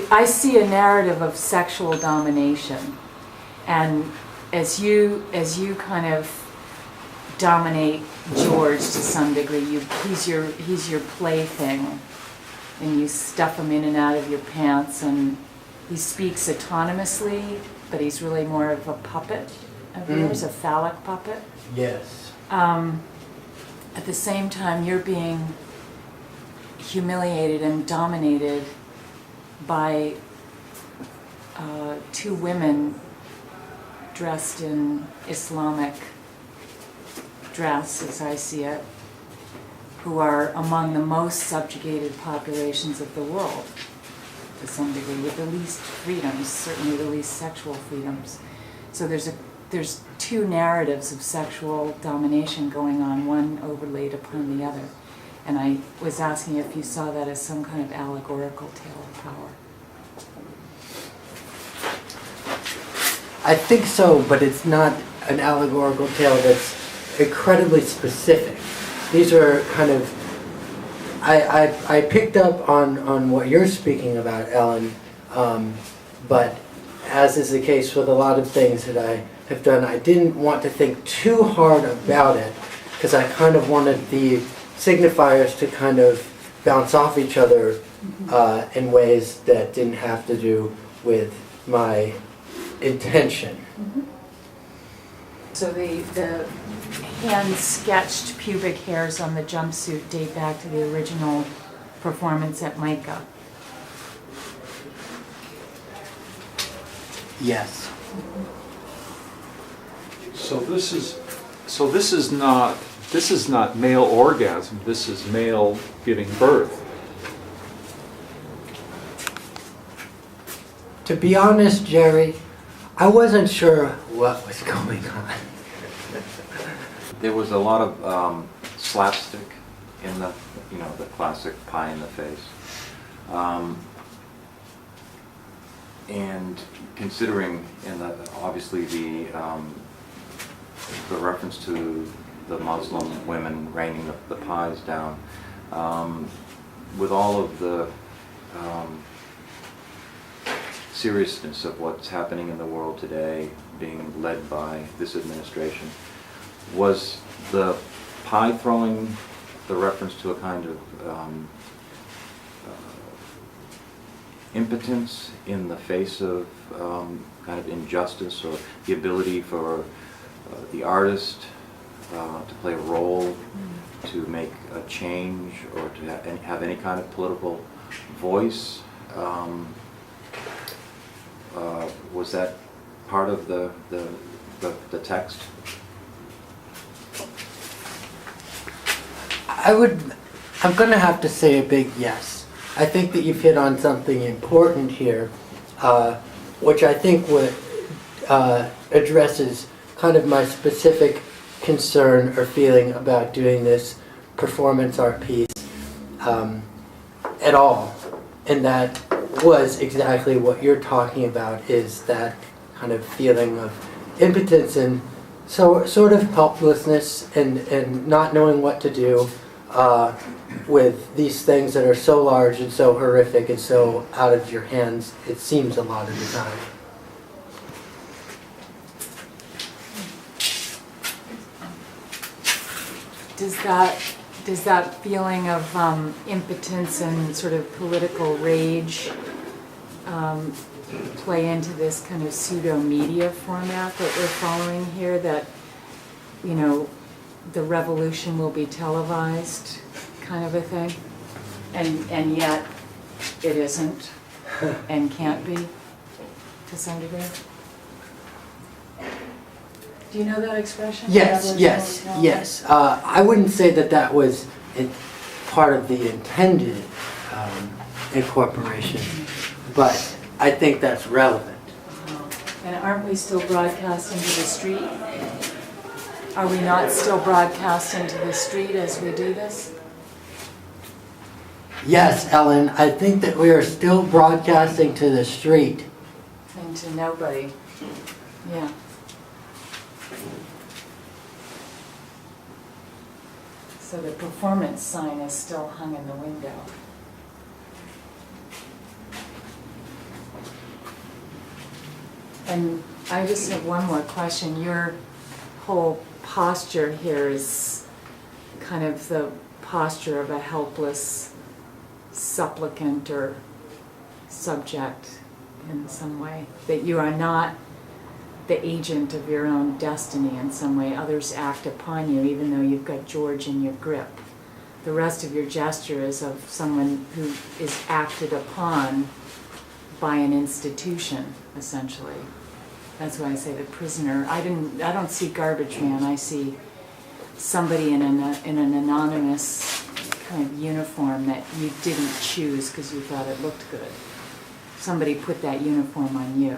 I see a narrative of sexual domination, and as you kind of dominate George to some degree, he's your plaything, and you stuff him in and out of your pants, and he speaks autonomously, but he's really more of a puppet of yours, a phallic puppet. Yes. At the same time, you're being humiliated and dominated by two women dressed in Islamic dress, as I see it, who are among the most subjugated populations of the world, to some degree, with the least freedoms, certainly the least sexual freedoms. So there's two narratives of sexual domination going on, one overlaid upon the other. And I was asking if you saw that as some kind of allegorical tale of power. I think so, but it's not an allegorical tale that's incredibly specific. These are kind of, I picked up on what you're speaking about, Ellen, but as is the case with a lot of things that I have done, I didn't want to think too hard about it, because I kind of wanted the signifiers to kind of bounce off each other in ways that didn't have to do with my intention. Mm-hmm. So the hand-sketched pubic hairs on the jumpsuit date back to the original performance at MICA. Yes. So this is not male orgasm. This is male giving birth. To be honest, Jerry, I wasn't sure what was going on. There was a lot of slapstick in the classic pie in the face. And considering, obviously the reference to the Muslim women raining the pies down, with all of the seriousness of what's happening in the world today, being led by this administration. Was the pie throwing the reference to a kind of impotence in the face of kind of injustice, or the ability for the artist to play a role, to make a change, or to have any kind of political voice? Was that part of the text? I'm going to have to say a big yes. I think that you've hit on something important here, which I think addresses kind of my specific concern or feeling about doing this performance art piece at all. And that was exactly what you're talking about, is that kind of feeling of impotence and sort of helplessness and not knowing what to do with these things that are so large and so horrific and so out of your hands, it seems a lot of the time. Does that feeling of impotence and sort of political rage play into this kind of pseudo-media format that we're following here, that, you know, the revolution will be televised kind of a thing? And yet it isn't and can't be to some degree? Do you know that expression? Yes. I wouldn't say that was part of the intended incorporation, but I think that's relevant. And aren't we still broadcasting to the street? Are we not still broadcasting to the street as we do this? Yes, Ellen, I think that we are still broadcasting to the street. And to nobody. Yeah. So the performance sign is still hung in the window. And I just have one more question. Your whole posture here is kind of the posture of a helpless supplicant or subject in some way, that you are not the agent of your own destiny in some way. Others act upon you, even though you've got George in your grip. The rest of your gesture is of someone who is acted upon by an institution, essentially. That's why I say the prisoner. I don't see garbage man. I see somebody in an anonymous kind of uniform that you didn't choose because you thought it looked good. Somebody put that uniform on you.